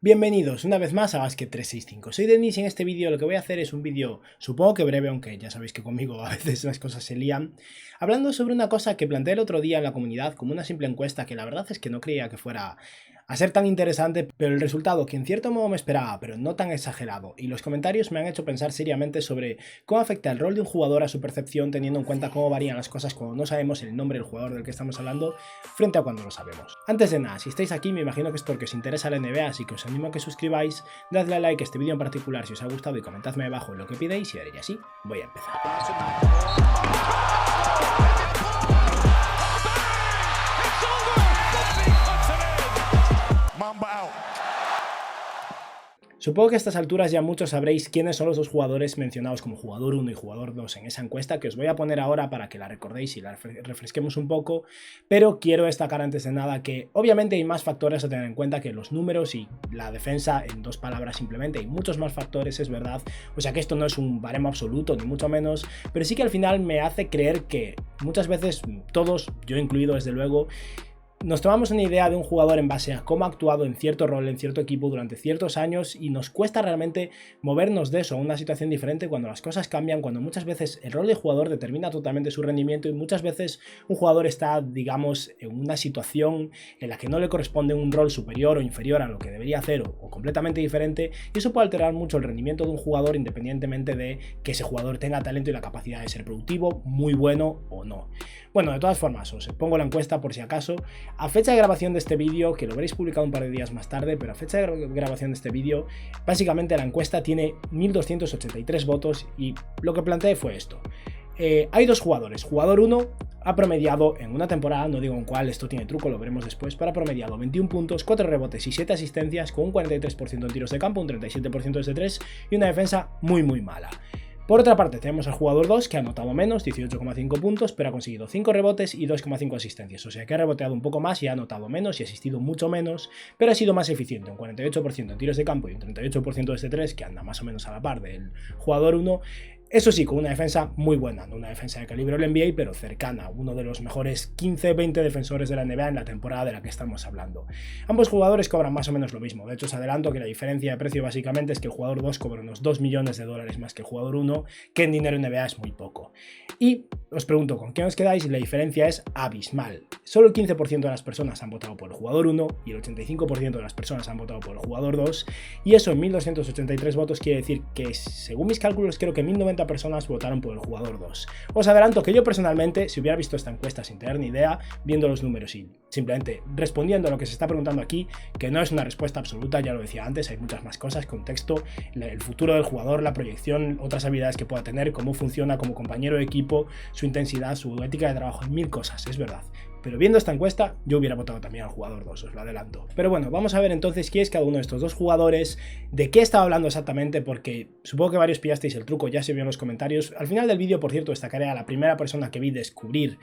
Bienvenidos una vez más a Basket 365. Soy Denis y en este vídeo lo que voy a hacer es un vídeo, supongo que breve, aunque ya sabéis que conmigo a veces las cosas se lían, hablando sobre una cosa que planteé el otro día en la comunidad como una simple encuesta que la verdad es que no creía que fuera a ser tan interesante, pero el resultado que en cierto modo me esperaba, pero no tan exagerado, y los comentarios me han hecho pensar seriamente sobre cómo afecta el rol de un jugador a su percepción teniendo en cuenta cómo varían las cosas cuando no sabemos el nombre del jugador del que estamos hablando frente a cuando lo sabemos. Antes de nada, si estáis aquí me imagino que es porque os interesa la NBA, así que os animo a que suscribáis, dadle a like a este vídeo en particular si os ha gustado y comentadme abajo lo que pidéis y haré ya así, voy a empezar. Supongo que a estas alturas ya muchos sabréis quiénes son los dos jugadores mencionados como jugador 1 y jugador 2 en esa encuesta que os voy a poner ahora para que la recordéis y la refresquemos un poco, pero quiero destacar antes de nada que obviamente hay más factores a tener en cuenta que los números y la defensa en dos palabras simplemente, hay muchos más factores, es verdad, o sea que esto no es un baremo absoluto ni mucho menos, pero sí que al final me hace creer que muchas veces todos, yo incluido desde luego, nos tomamos una idea de un jugador en base a cómo ha actuado en cierto rol, en cierto equipo durante ciertos años y nos cuesta realmente movernos de eso a una situación diferente cuando las cosas cambian, cuando muchas veces el rol de jugador determina totalmente su rendimiento y muchas veces un jugador está, digamos, en una situación en la que no le corresponde un rol superior o inferior a lo que debería hacer o completamente diferente, y eso puede alterar mucho el rendimiento de un jugador independientemente de que ese jugador tenga talento y la capacidad de ser productivo, muy bueno o no. Bueno, de todas formas, os pongo la encuesta por si acaso. A fecha de grabación de este vídeo, que lo veréis publicado un par de días más tarde, pero a fecha de grabación de este vídeo, básicamente la encuesta tiene 1283 votos y lo que planteé fue esto. Hay dos jugadores. Jugador 1 ha promediado en una temporada, no digo en cuál, esto tiene truco, lo veremos después, pero ha promediado 21 puntos, 4 rebotes y 7 asistencias con un 43% en tiros de campo, un 37% desde 3 y una defensa muy mala. Por otra parte tenemos al jugador 2 que ha anotado menos, 18,5 puntos, pero ha conseguido 5 rebotes y 2,5 asistencias, o sea que ha reboteado un poco más y ha anotado menos y ha asistido mucho menos, pero ha sido más eficiente, un 48% en tiros de campo y un 38% desde 3, que anda más o menos a la par del jugador 1, eso sí, con una defensa muy buena, no una defensa de calibre del NBA, pero cercana, uno de los mejores 15-20 defensores de la NBA en la temporada de la que estamos hablando. Ambos jugadores cobran más o menos lo mismo, de hecho os adelanto que la diferencia de precio básicamente es que el jugador 2 cobra unos 2 millones de dólares más que el jugador 1, que en dinero NBA es muy poco. Y os pregunto, ¿con quién os quedáis? La diferencia es abismal. Solo el 15% de las personas han votado por el jugador 1 y el 85% de las personas han votado por el jugador 2, y eso en 1283 votos quiere decir que, según mis cálculos, creo que 1090 personas votaron por el jugador 2. Os adelanto que yo personalmente, si hubiera visto esta encuesta sin tener ni idea, viendo los números y simplemente respondiendo a lo que se está preguntando aquí, que no es una respuesta absoluta, ya lo decía antes, hay muchas más cosas, contexto, el futuro del jugador, la proyección, otras habilidades que pueda tener, cómo funciona como compañero de equipo, su intensidad, su ética de trabajo, hay mil cosas, es verdad. Pero viendo esta encuesta, yo hubiera votado también al jugador 2, os lo adelanto. Pero bueno, vamos a ver entonces quién es cada uno de estos dos jugadores, de qué estaba hablando exactamente, porque supongo que varios pillasteis el truco, ya se vio en los comentarios. Al final del vídeo, por cierto, destacaré a la primera persona que vi descubrir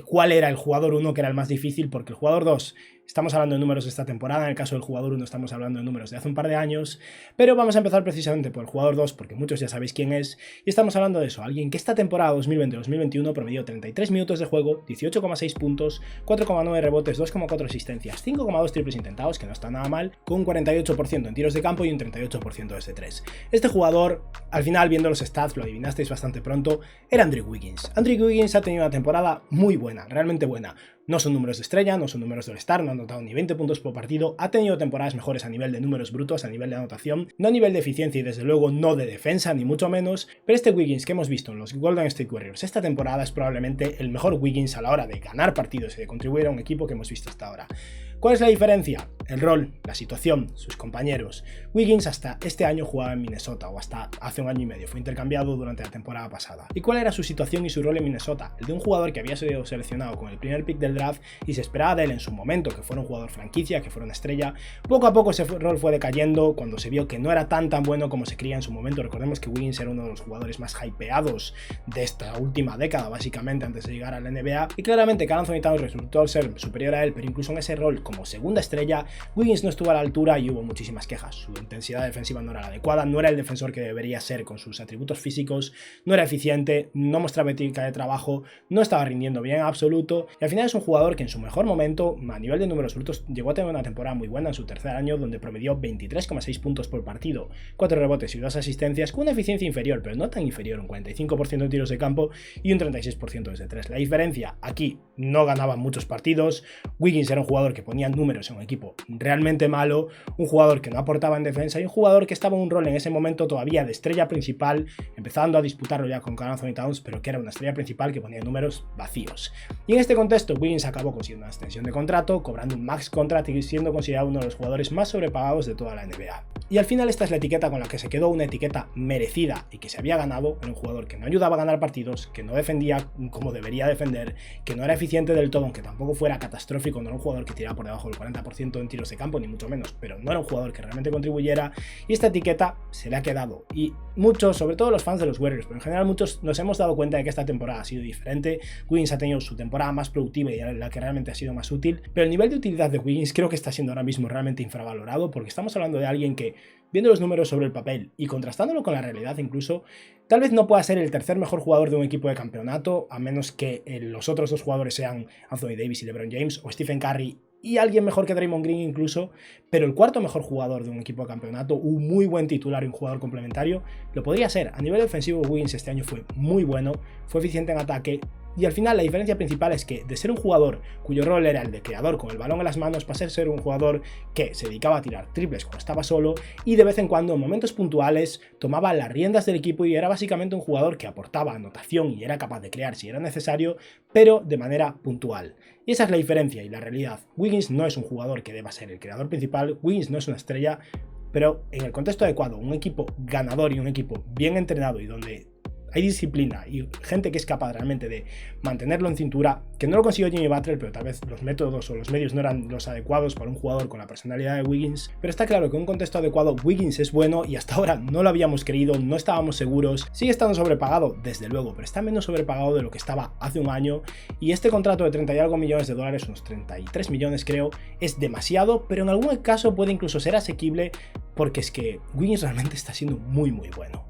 cuál era el jugador 1, que era el más difícil, porque el jugador 2... estamos hablando de números de esta temporada, en el caso del jugador 1 estamos hablando de números de hace un par de años, pero vamos a empezar precisamente por el jugador 2 porque muchos ya sabéis quién es, y estamos hablando de eso, alguien que esta temporada 2020-2021 promedió 33 minutos de juego, 18,6 puntos, 4,9 rebotes, 2,4 asistencias, 5,2 triples intentados, que no está nada mal, con un 48% en tiros de campo y un 38% desde 3. Este jugador, al final viendo los stats, lo adivinasteis bastante pronto, era Andrew Wiggins. Andrew Wiggins ha tenido una temporada muy buena, realmente buena. No son números de estrella, no son números de All-Star, no ha anotado ni 20 puntos por partido, ha tenido temporadas mejores a nivel de números brutos, a nivel de anotación, no a nivel de eficiencia y desde luego no de defensa, ni mucho menos, pero este Wiggins que hemos visto en los Golden State Warriors esta temporada es probablemente el mejor Wiggins a la hora de ganar partidos y de contribuir a un equipo que hemos visto hasta ahora. ¿Cuál es la diferencia? El rol, la situación, sus compañeros. Wiggins hasta este año jugaba en Minnesota, o hasta hace un año y medio, fue intercambiado durante la temporada pasada. ¿Y cuál era su situación y su rol en Minnesota? El de un jugador que había sido seleccionado con el primer pick del draft y se esperaba de él en su momento que fuera un jugador franquicia, que fuera una estrella. Poco a poco ese rol fue decayendo cuando se vio que no era tan bueno como se creía en su momento. Recordemos que Wiggins era uno de los jugadores más hypeados de esta última década, básicamente, antes de llegar a la NBA, y claramente Karl Anthony Towns resultó ser superior a él, pero incluso en ese rol como segunda estrella, Wiggins no estuvo a la altura y hubo muchísimas quejas. Su intensidad defensiva no era la adecuada, no era el defensor que debería ser con sus atributos físicos, no era eficiente, no mostraba ética de trabajo, no estaba rindiendo bien en absoluto, y al final es un jugador que en su mejor momento, a nivel de números brutos, llegó a tener una temporada muy buena en su tercer año, donde promedió 23,6 puntos por partido, 4 rebotes y 2 asistencias, con una eficiencia inferior, pero no tan inferior, un 45% en tiros de campo y un 36% desde 3. La diferencia, aquí no ganaban muchos partidos, Wiggins era un jugador que ponía números en un equipo realmente malo, un jugador que no aportaba en defensa y un jugador que estaba en un rol en ese momento todavía de estrella principal, empezando a disputarlo ya con Karl Anthony Towns, pero que era una estrella principal que ponía números vacíos. Y en este contexto, Wiggins acabó consiguiendo una extensión de contrato, cobrando un max contract y siendo considerado uno de los jugadores más sobrepagados de toda la NBA. Y al final esta es la etiqueta con la que se quedó, una etiqueta merecida y que se había ganado. Era un jugador que no ayudaba a ganar partidos, que no defendía como debería defender, que no era eficiente del todo, aunque tampoco fuera catastrófico, no era un jugador que tiraba por debajo del 40% en tiros de campo, ni mucho menos, pero no era un jugador que realmente contribuyera, y esta etiqueta se le ha quedado. Y muchos, sobre todo los fans de los Warriors, pero en general muchos, nos hemos dado cuenta de que esta temporada ha sido diferente. Wiggins ha tenido su temporada más productiva y la que realmente ha sido más útil, pero el nivel de utilidad de Wiggins creo que está siendo ahora mismo realmente infravalorado, porque estamos hablando de alguien que, viendo los números sobre el papel y contrastándolo con la realidad incluso, tal vez no pueda ser el tercer mejor jugador de un equipo de campeonato, a menos que los otros dos jugadores sean Anthony Davis y LeBron James, o Stephen Curry y alguien mejor que Draymond Green incluso, pero el cuarto mejor jugador de un equipo de campeonato, un muy buen titular y un jugador complementario, lo podría ser. A nivel defensivo, Wiggins este año fue muy bueno, fue eficiente en ataque, y al final la diferencia principal es que de ser un jugador cuyo rol era el de creador con el balón en las manos, pasó a ser un jugador que se dedicaba a tirar triples cuando estaba solo y de vez en cuando en momentos puntuales tomaba las riendas del equipo y era básicamente un jugador que aportaba anotación y era capaz de crear si era necesario, pero de manera puntual. Y esa es la diferencia y la realidad. Wiggins no es un jugador que deba ser el creador principal, Wiggins no es una estrella, pero en el contexto adecuado, un equipo ganador y un equipo bien entrenado y donde hay disciplina y gente que es capaz realmente de mantenerlo en cintura, que no lo consiguió Jimmy Butler, pero tal vez los métodos o los medios no eran los adecuados para un jugador con la personalidad de Wiggins, pero está claro que en un contexto adecuado Wiggins es bueno y hasta ahora no lo habíamos creído, no estábamos seguros, sigue estando sobrepagado desde luego, pero está menos sobrepagado de lo que estaba hace un año, y este contrato de 30 y algo millones de dólares, unos 33 millones creo, es demasiado, pero en algún caso puede incluso ser asequible, porque es que Wiggins realmente está siendo muy bueno.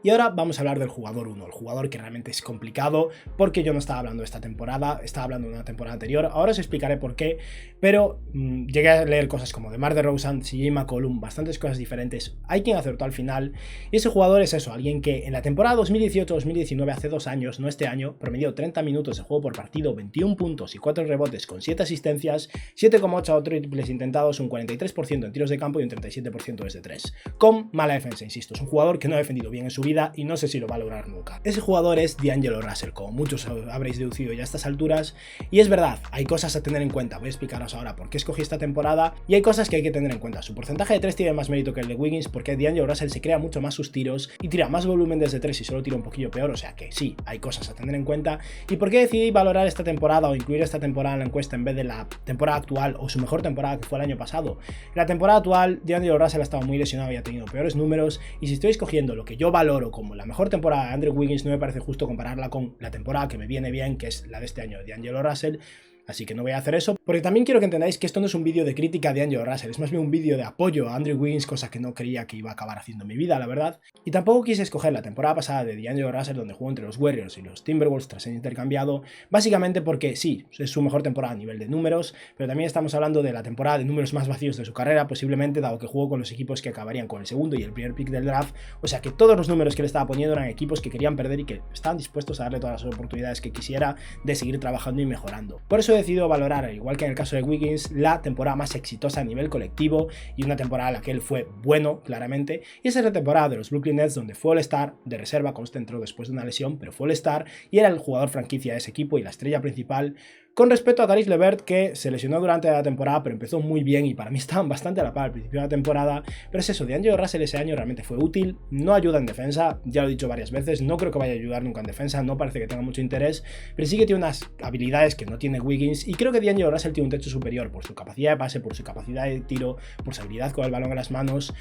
Y ahora vamos a hablar del jugador 1, el jugador que realmente es complicado, porque yo no estaba hablando de esta temporada, estaba hablando de una temporada anterior, ahora os explicaré por qué, pero llegué a leer cosas como DeMar DeRozan, CJ McCollum, bastantes cosas diferentes, hay quien acertó al final, y ese jugador es eso, alguien que en la temporada 2018-2019, hace 2 años, no este año, promedió 30 minutos de juego por partido, 21 puntos y 4 rebotes con 7 asistencias, 7,8 triples intentados, un 43% en tiros de campo y un 37% desde 3, con mala defensa, insisto, es un jugador que no ha defendido bien en su vida y no sé si lo va a lograr nunca. Ese jugador es D'Angelo Russell, como muchos habréis deducido ya a estas alturas, y es verdad, hay cosas a tener en cuenta, voy a explicaros ahora por qué escogí esta temporada, y hay cosas que hay que tener en cuenta. Su porcentaje de 3 tiene más mérito que el de Wiggins, porque D'Angelo Russell se crea mucho más sus tiros y tira más volumen desde 3 y solo tira un poquillo peor, o sea que sí, hay cosas a tener en cuenta. ¿Y por qué decidí valorar esta temporada o incluir esta temporada en la encuesta en vez de la temporada actual o su mejor temporada que fue el año pasado? En la temporada actual, D'Angelo Russell ha estado muy lesionado y ha tenido peores números, y si estoy escogiendo lo que yo valoro como la mejor temporada de Andrew Wiggins, no me parece justo compararla con la temporada que me viene bien, que es la de este año de D'Angelo Russell. Así que no voy a hacer eso, porque también quiero que entendáis que esto no es un vídeo de crítica de D'Angelo Russell, es más bien un vídeo de apoyo a Andrew Wiggins, cosa que no creía que iba a acabar haciendo en mi vida, la verdad. Y tampoco quise escoger la temporada pasada de D'Angelo Russell, donde jugó entre los Warriors y los Timberwolves tras ser intercambiado, básicamente porque sí, es su mejor temporada a nivel de números, pero también estamos hablando de la temporada de números más vacíos de su carrera, posiblemente, dado que jugó con los equipos que acabarían con el segundo y el primer pick del draft, o sea que todos los números que le estaba poniendo eran equipos que querían perder y que estaban dispuestos a darle todas las oportunidades que quisiera de seguir trabajando y mejorando. Por eso he decidido valorar, igual que en el caso de Wiggins, la temporada más exitosa a nivel colectivo y una temporada en la que él fue bueno, claramente, y esa es la temporada de los Brooklyn Nets, donde fue All-Star, de reserva, entró después de una lesión, pero fue All-Star y era el jugador franquicia de ese equipo y la estrella principal, con respecto a Caris LeVert, que se lesionó durante la temporada, pero empezó muy bien y para mí estaban bastante a la par al principio de la temporada. Pero es eso, D'Angelo Russell ese año realmente fue útil, no ayuda en defensa, ya lo he dicho varias veces, no creo que vaya a ayudar nunca en defensa, no parece que tenga mucho interés, pero sí que tiene unas habilidades que no tiene Wiggins, y creo que D'Angelo Russell tiene un techo superior por su capacidad de pase, por su capacidad de tiro, por su habilidad con el balón en las manos.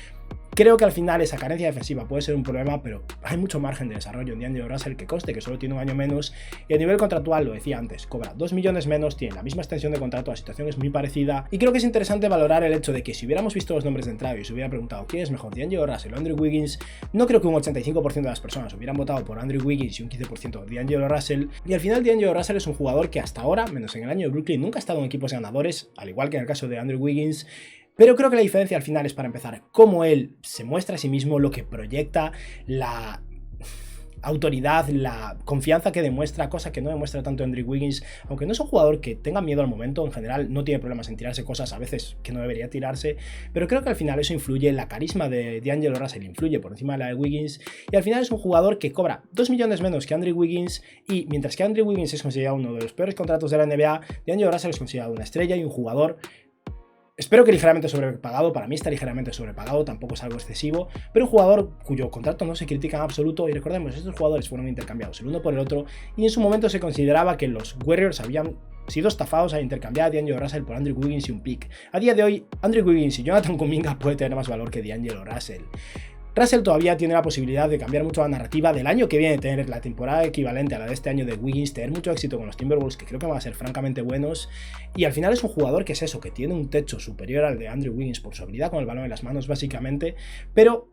Creo que al final esa carencia defensiva puede ser un problema, pero hay mucho margen de desarrollo en D'Angelo Russell, que conste que solo tiene un año menos, y a nivel contractual, lo decía antes, cobra 2 millones menos, tiene la misma extensión de contrato, la situación es muy parecida, y creo que es interesante valorar el hecho de que si hubiéramos visto los nombres de entrada y se hubiera preguntado quién es mejor, D'Angelo Russell o Andrew Wiggins, no creo que un 85% de las personas hubieran votado por Andrew Wiggins y un 15% por D'Angelo Russell, y al final D'Angelo Russell es un jugador que hasta ahora, menos en el año de Brooklyn, nunca ha estado en equipos ganadores, al igual que en el caso de Andrew Wiggins, pero creo que la diferencia al final es, para empezar, cómo él se muestra a sí mismo, lo que proyecta, la autoridad, la confianza que demuestra, cosa que no demuestra tanto Andrew Wiggins, aunque no es un jugador que tenga miedo al momento, en general no tiene problemas en tirarse cosas a veces que no debería tirarse, pero creo que al final eso influye, la carisma de D'Angelo Russell influye por encima de la de Wiggins, y al final es un jugador que cobra 2 millones menos que Andrew Wiggins, y mientras que Andrew Wiggins es considerado uno de los peores contratos de la NBA, D'Angelo Russell es considerado una estrella y un jugador, espero que ligeramente sobrepagado, para mí está ligeramente sobrepagado, tampoco es algo excesivo, pero un jugador cuyo contrato no se critica en absoluto, y recordemos, estos jugadores fueron intercambiados el uno por el otro, y en su momento se consideraba que los Warriors habían sido estafados a intercambiar a D'Angelo Russell por Andrew Wiggins y un pick. A día de hoy, Andrew Wiggins y Jonathan Kuminga puede tener más valor que D'Angelo Russell. Russell todavía tiene la posibilidad de cambiar mucho la narrativa del año que viene, tener la temporada equivalente a la de este año de Wiggins, tener mucho éxito con los Timberwolves, que creo que van a ser francamente buenos, y al final es un jugador que es eso, que tiene un techo superior al de Andrew Wiggins por su habilidad con el balón en las manos básicamente, pero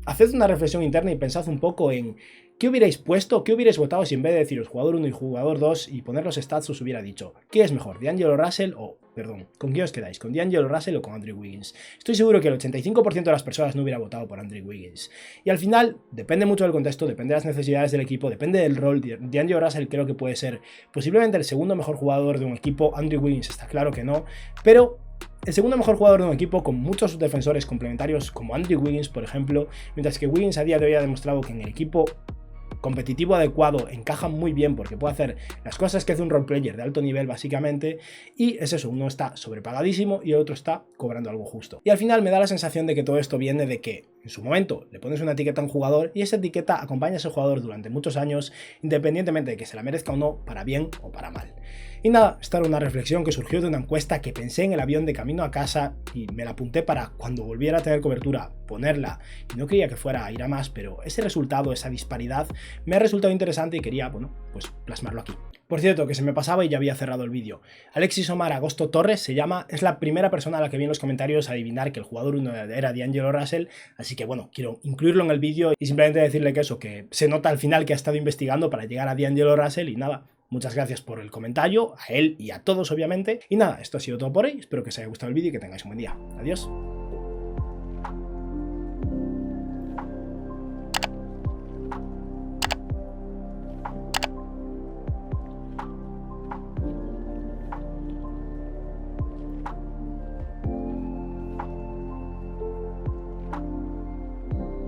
haced una reflexión interna y pensad un poco en ¿qué hubierais puesto? ¿Qué hubierais votado si en vez de deciros jugador 1 y jugador 2 y poner los stats os hubiera dicho ¿qué es mejor? ¿D'Angelo Russell o, perdón, con quién os quedáis? ¿Con D'Angelo Russell o con Andrew Wiggins? Estoy seguro que el 85% de las personas no hubiera votado por Andrew Wiggins. Y al final, depende mucho del contexto, depende de las necesidades del equipo, depende del rol. D'Angelo Russell creo que puede ser posiblemente el segundo mejor jugador de un equipo, Andrew Wiggins está claro que no, pero el segundo mejor jugador de un equipo con muchos defensores complementarios como Andrew Wiggins, por ejemplo, mientras que Wiggins a día de hoy ha demostrado que en el equipo competitivo adecuado encaja muy bien porque puede hacer las cosas que hace un role player de alto nivel básicamente, y es eso, uno está sobrepagadísimo y el otro está cobrando algo justo. Y al final me da la sensación de que todo esto viene de que en su momento le pones una etiqueta a un jugador y esa etiqueta acompaña a ese jugador durante muchos años, independientemente de que se la merezca o no, para bien o para mal. Y nada, esta era una reflexión que surgió de una encuesta que pensé en el avión de camino a casa y me la apunté para cuando volviera a tener cobertura ponerla, y no quería que fuera a ir a más, pero ese resultado, esa disparidad me ha resultado interesante y quería, bueno, pues plasmarlo aquí. Por cierto, que se me pasaba y ya había cerrado el vídeo. Alexis Omar Agosto Torres se llama, es la primera persona a la que vi en los comentarios adivinar que el jugador 1 era D'Angelo Russell, así que bueno, quiero incluirlo en el vídeo y simplemente decirle que eso, que se nota al final que ha estado investigando para llegar a D'Angelo Russell y nada. Muchas gracias por el comentario, a él y a todos obviamente. Y nada, esto ha sido todo por hoy, espero que os haya gustado el vídeo y que tengáis un buen día. Adiós.